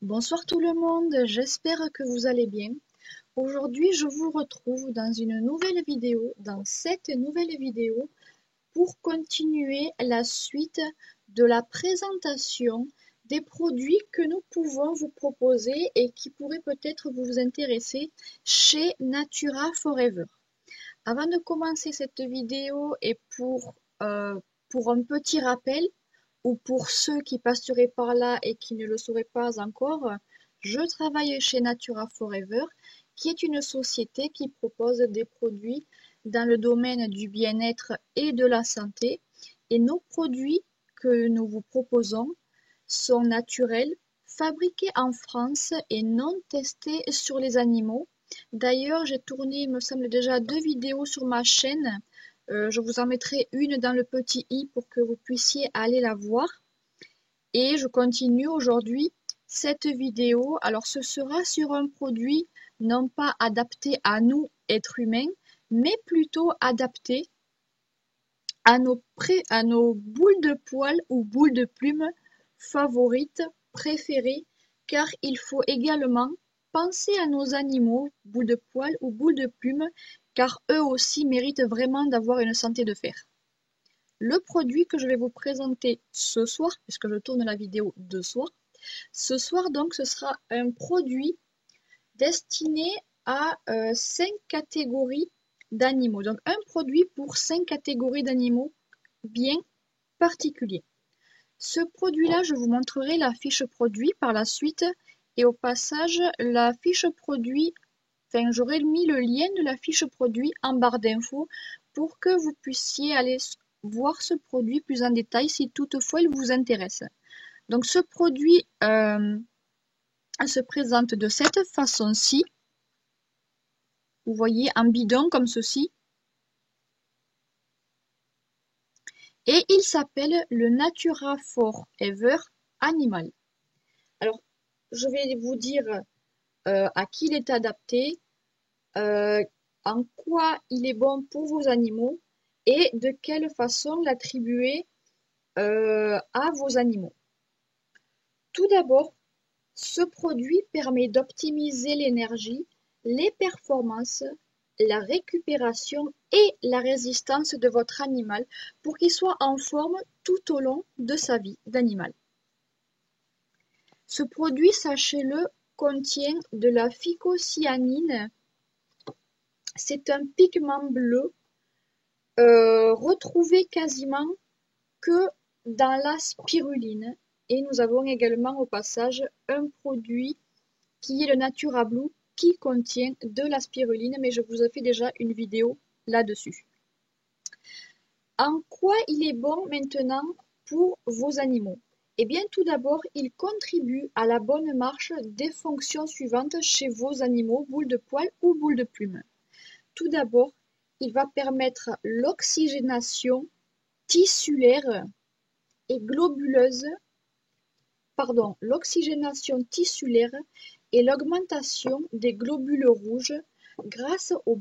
Bonsoir tout le monde, j'espère que vous allez bien. Aujourd'hui, je vous retrouve dans une nouvelle vidéo, dans cette nouvelle vidéo, pour continuer la suite de la présentation des produits que nous pouvons vous proposer et qui pourraient peut-être vous intéresser chez Natura Forever. Avant de commencer cette vidéo et pour un petit rappel, ou pour ceux qui passeraient par là et qui ne le sauraient pas encore, je travaille chez Natura Forever, qui est une société qui propose des produits dans le domaine du bien-être et de la santé. Et nos produits que nous vous proposons sont naturels, fabriqués en France et non testés sur les animaux. D'ailleurs, j'ai tourné, il me semble, déjà 2 vidéos sur ma chaîne. Je vous en mettrai une dans le petit i pour que vous puissiez aller la voir. Et je continue aujourd'hui cette vidéo. Alors, ce sera sur un produit non pas adapté à nous, êtres humains, mais plutôt adapté à nos boules de poils ou boules de plumes favorites, préférées, car il faut également penser à nos animaux, boules de poils ou boules de plumes, car eux aussi méritent vraiment d'avoir une santé de fer. Le produit que je vais vous présenter ce soir, puisque je tourne la vidéo de soir, ce soir donc ce sera un produit destiné à 5 catégories d'animaux. Donc un produit pour 5 catégories d'animaux bien particuliers. Ce produit-là, je vous montrerai la fiche produit par la suite et au passage, la fiche produit, enfin j'aurai mis le lien de la fiche produit en barre d'infos pour que vous puissiez aller voir ce produit plus en détail si toutefois il vous intéresse. Donc ce produit se présente de cette façon-ci. Vous voyez, en bidon comme ceci. Et il s'appelle le Natura Forever Animal. Alors, je vais vous dire à qui il est adapté, en quoi il est bon pour vos animaux et de quelle façon l'attribuer à vos animaux. Tout d'abord, ce produit permet d'optimiser l'énergie, les performances, la récupération et la résistance de votre animal pour qu'il soit en forme tout au long de sa vie d'animal. Ce produit, sachez-le, contient de la phycocyanine. C'est un pigment bleu retrouvé quasiment que dans la spiruline. Et nous avons également au passage un produit qui est le Natura Blue qui contient de la spiruline, mais je vous ai fait déjà une vidéo là-dessus. En quoi il est bon maintenant pour vos animaux? Eh bien, tout d'abord, il contribue à la bonne marche des fonctions suivantes chez vos animaux, boules de poils ou boules de plumes. Tout d'abord, il va permettre l'oxygénation tissulaire et globuleuse, l'oxygénation tissulaire et l'augmentation des globules rouges grâce aux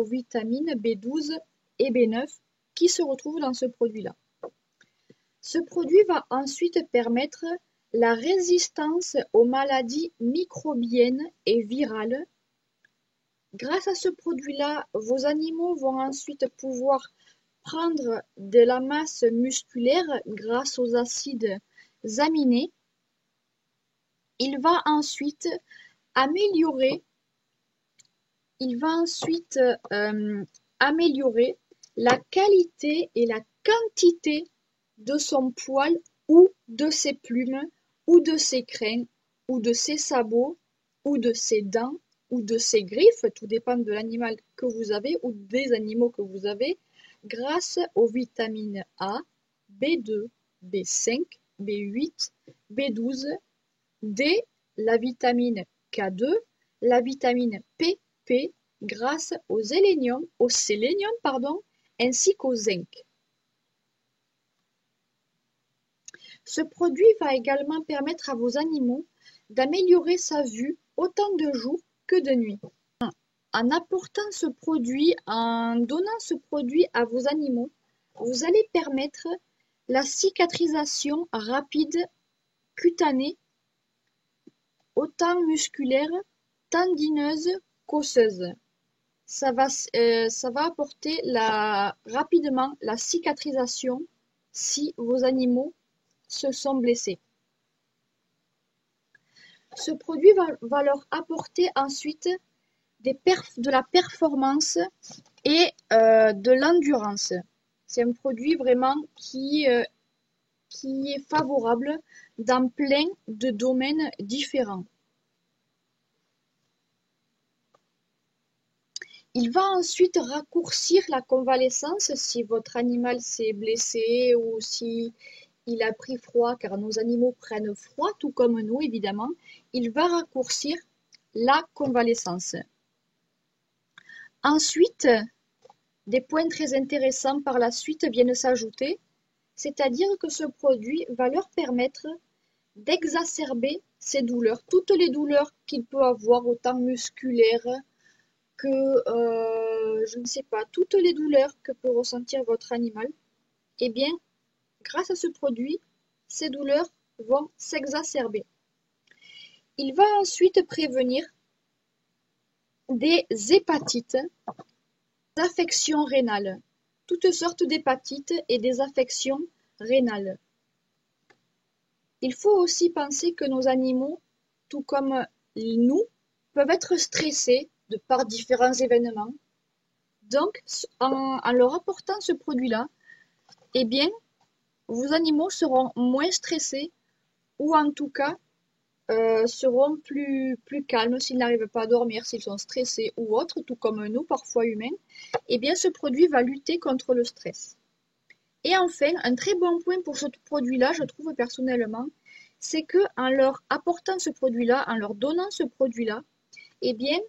vitamines B12 et B9 qui se retrouvent dans ce produit-là. Ce produit va ensuite permettre la résistance aux maladies microbiennes et virales. Grâce à ce produit-là, vos animaux vont ensuite pouvoir prendre de la masse musculaire grâce aux acides aminés. Il va ensuite améliorer la qualité et la quantité de son poil ou de ses plumes ou de ses crins ou de ses sabots ou de ses dents ou de ses griffes, tout dépend de l'animal que vous avez ou des animaux que vous avez, grâce aux vitamines A, B2, B5, B8, B12, D, la vitamine K2, la vitamine PP, grâce au sélénium, ainsi qu'au zinc. Ce produit va également permettre à vos animaux d'améliorer sa vue autant de jour que de nuit. En apportant ce produit, en donnant ce produit à vos animaux, vous allez permettre la cicatrisation rapide cutanée autant musculaire, tendineuse qu'osseuse. Ça va apporter rapidement la cicatrisation si vos animaux se sont blessés. Ce produit va leur apporter ensuite de la performance et de l'endurance. C'est un produit vraiment qui est favorable dans plein de domaines différents. Il va ensuite raccourcir la convalescence si votre animal s'est blessé ou si il a pris froid, car nos animaux prennent froid, tout comme nous évidemment. Il va raccourcir la convalescence. Ensuite, des points très intéressants par la suite viennent s'ajouter, c'est-à-dire que ce produit va leur permettre d'exacerber ces douleurs, toutes les douleurs qu'il peut avoir, autant musculaires que, je ne sais pas, toutes les douleurs que peut ressentir votre animal. Eh bien, grâce à ce produit, ces douleurs vont s'exacerber. Il va ensuite prévenir des hépatites, des affections rénales, toutes sortes d'hépatites et des affections rénales. Il faut aussi penser que nos animaux, tout comme nous, peuvent être stressés de par différents événements. Donc, en leur apportant ce produit-là, eh bien, vos animaux seront moins stressés ou en tout cas seront plus calmes s'ils n'arrivent pas à dormir, s'ils sont stressés ou autres, tout comme nous, parfois humains. Eh bien, ce produit va lutter contre le stress. Et enfin, un très bon point pour ce produit-là, je trouve personnellement, c'est qu'en leur apportant ce produit-là, en leur donnant ce produit-là, eh bien,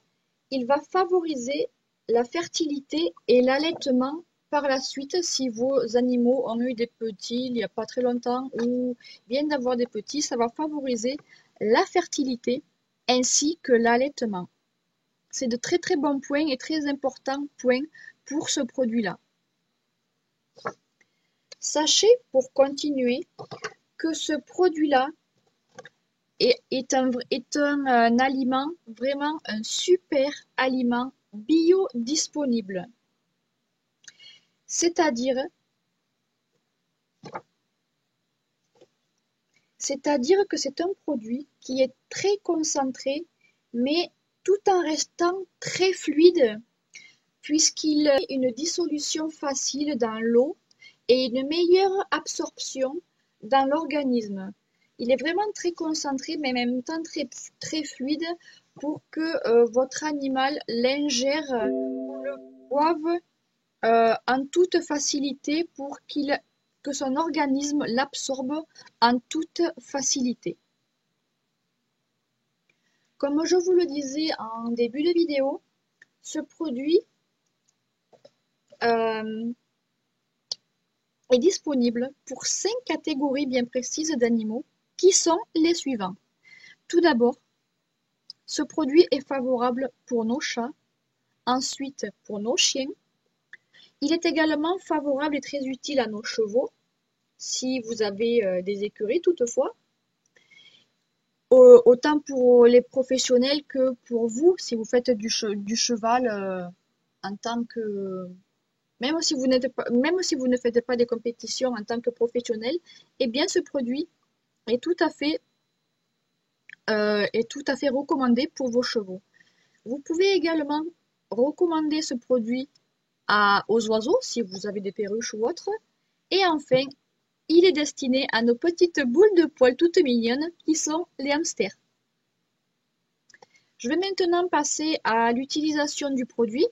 il va favoriser la fertilité et l'allaitement par la suite si vos animaux ont eu des petits il n'y a pas très longtemps ou viennent d'avoir des petits, ça va favoriser la fertilité ainsi que l'allaitement. C'est de très très bons points et très importants points pour ce produit-là. Sachez, pour continuer, que ce produit-là est un aliment, vraiment un super aliment biodisponible. C'est-à-dire que c'est un produit qui est très concentré, mais tout en restant très fluide, puisqu'il a une dissolution facile dans l'eau et une meilleure absorption dans l'organisme. Il est vraiment très concentré, mais en même temps très, très fluide pour que votre animal l'ingère ou le boive en toute facilité pour que son organisme l'absorbe en toute facilité. Comme je vous le disais en début de vidéo, ce produit est disponible pour 5 catégories bien précises d'animaux qui sont les suivants. Tout d'abord, ce produit est favorable pour nos chats, ensuite pour nos chiens. Il est également favorable et très utile à nos chevaux, si vous avez des écuries toutefois. Autant pour les professionnels que pour vous, si vous faites du cheval en tant que... Même si vous ne faites pas des compétitions en tant que professionnel, eh bien ce produit est tout à fait recommandé pour vos chevaux. Vous pouvez également recommander ce produit aux oiseaux, si vous avez des perruches ou autres. Et enfin, il est destiné à nos petites boules de poils toutes mignonnes qui sont les hamsters. Je vais maintenant passer à l'utilisation du produit.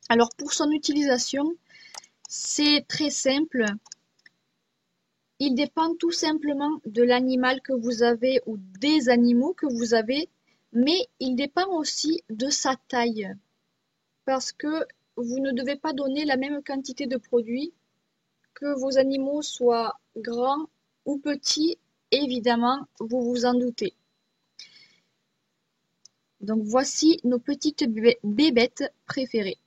Alors pour son utilisation, c'est très simple. Il dépend tout simplement de l'animal que vous avez ou des animaux que vous avez, mais il dépend aussi de sa taille. Parce que vous ne devez pas donner la même quantité de produit, que vos animaux soient grands ou petits, évidemment, vous vous en doutez. Donc voici nos petites bébêtes préférées.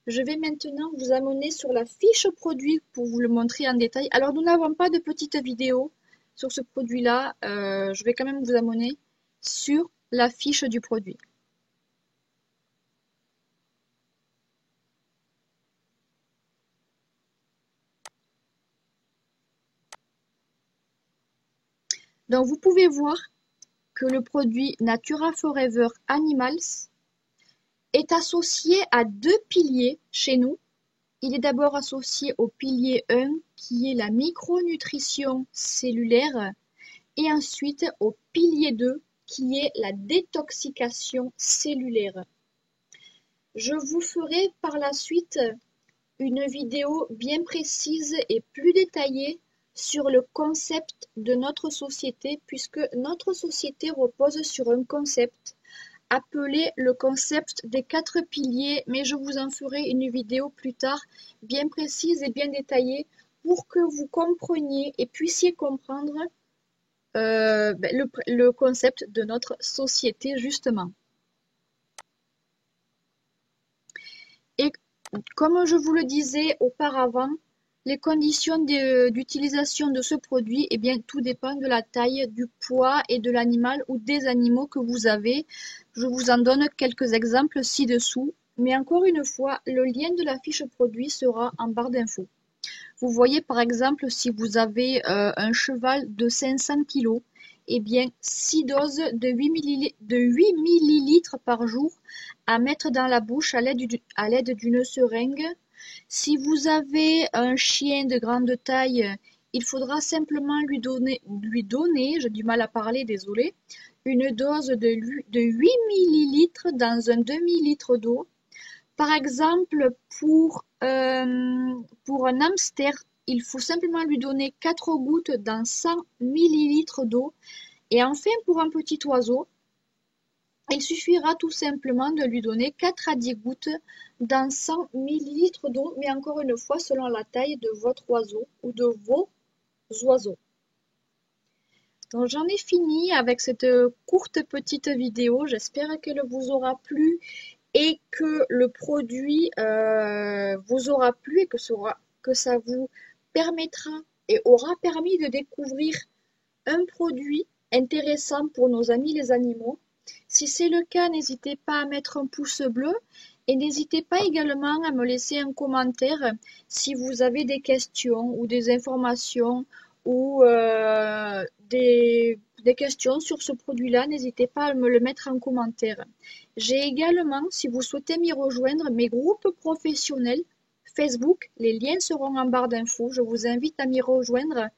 Je vais maintenant vous amener sur la fiche produit pour vous le montrer en détail. Alors nous n'avons pas de petite vidéo sur ce produit-là, je vais quand même vous amener sur la fiche du produit. Donc vous pouvez voir que le produit Natura Forever Animals est associé à deux piliers chez nous. Il est d'abord associé au pilier 1 qui est la micronutrition cellulaire et ensuite au pilier 2 qui est la détoxication cellulaire. Je vous ferai par la suite une vidéo bien précise et plus détaillée sur le concept de notre société, puisque notre société repose sur un concept appelé le concept des 4 piliers, mais je vous en ferai une vidéo plus tard bien précise et bien détaillée pour que vous compreniez et puissiez comprendre le concept de notre société justement. Et comme je vous le disais auparavant, les conditions d'utilisation de ce produit, eh bien, tout dépend de la taille, du poids et de l'animal ou des animaux que vous avez. Je vous en donne quelques exemples ci-dessous, mais encore une fois, le lien de la fiche produit sera en barre d'infos. Vous voyez par exemple, si vous avez un cheval de 500 kg, eh bien 6 doses de 8 millilitres par jour à mettre dans la bouche à l'aide d'une seringue. Si vous avez un chien de grande taille, il faudra simplement lui donner, j'ai du mal à parler, désolé, une dose de 8 millilitres dans un demi-litre d'eau. Par exemple, pour un hamster, il faut simplement lui donner 4 gouttes dans 100 millilitres d'eau. Et enfin, pour un petit oiseau, il suffira tout simplement de lui donner 4 à 10 gouttes dans 100 millilitres d'eau, mais encore une fois, selon la taille de votre oiseau ou de vos oiseaux. Donc j'en ai fini avec cette courte petite vidéo. J'espère qu'elle vous aura plu et que le produit vous aura plu et que ça vous permettra et aura permis de découvrir un produit intéressant pour nos amis les animaux. Si c'est le cas, n'hésitez pas à mettre un pouce bleu et n'hésitez pas également à me laisser un commentaire si vous avez des questions ou des informations ou des questions sur ce produit-là, n'hésitez pas à me le mettre en commentaire. J'ai également, si vous souhaitez m'y rejoindre, mes groupes professionnels Facebook, les liens seront en barre d'infos. Je vous invite à m'y rejoindre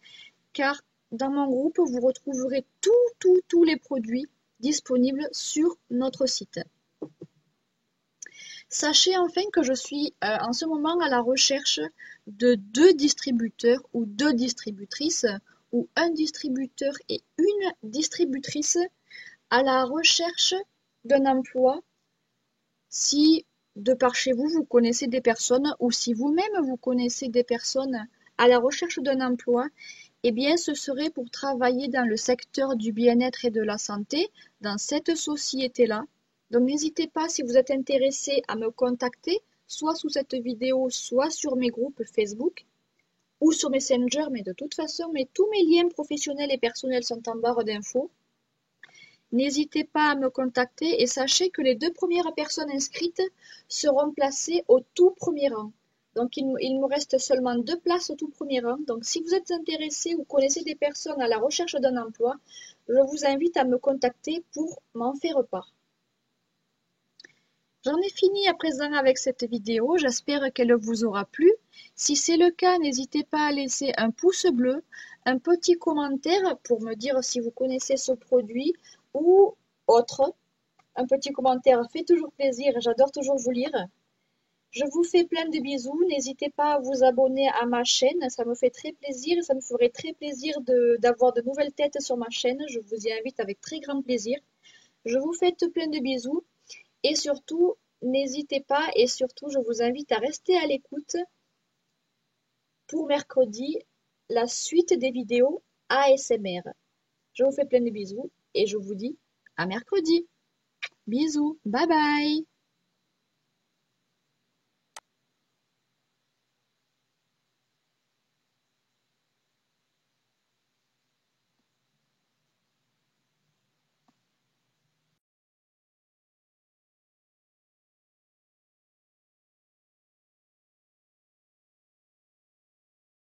car dans mon groupe, vous retrouverez tous les produits disponibles sur notre site. Sachez enfin que je suis en ce moment à la recherche de 2 distributeurs ou 2 distributrices ou un distributeur et une distributrice à la recherche d'un emploi. Si de par chez vous, vous connaissez des personnes ou si vous-même vous connaissez des personnes à la recherche d'un emploi, eh bien ce serait pour travailler dans le secteur du bien-être et de la santé dans cette société-là. Donc n'hésitez pas, si vous êtes intéressé, à me contacter, soit sous cette vidéo, soit sur mes groupes Facebook ou sur Messenger, mais de toute façon, tous mes liens professionnels et personnels sont en barre d'infos. N'hésitez pas à me contacter et sachez que les 2 premières personnes inscrites seront placées au tout premier rang. Donc il me reste seulement 2 places au tout premier rang. Donc si vous êtes intéressé ou connaissez des personnes à la recherche d'un emploi, je vous invite à me contacter pour m'en faire part. J'en ai fini à présent avec cette vidéo, j'espère qu'elle vous aura plu. Si c'est le cas, n'hésitez pas à laisser un pouce bleu, un petit commentaire pour me dire si vous connaissez ce produit ou autre. Un petit commentaire fait toujours plaisir, j'adore toujours vous lire. Je vous fais plein de bisous, n'hésitez pas à vous abonner à ma chaîne, ça me fait très plaisir, ça me ferait très plaisir d'avoir de nouvelles têtes sur ma chaîne, je vous y invite avec très grand plaisir. Je vous fais plein de bisous. Et surtout, n'hésitez pas et surtout, je vous invite à rester à l'écoute pour mercredi, la suite des vidéos ASMR. Je vous fais plein de bisous et je vous dis à mercredi. Bisous, bye bye.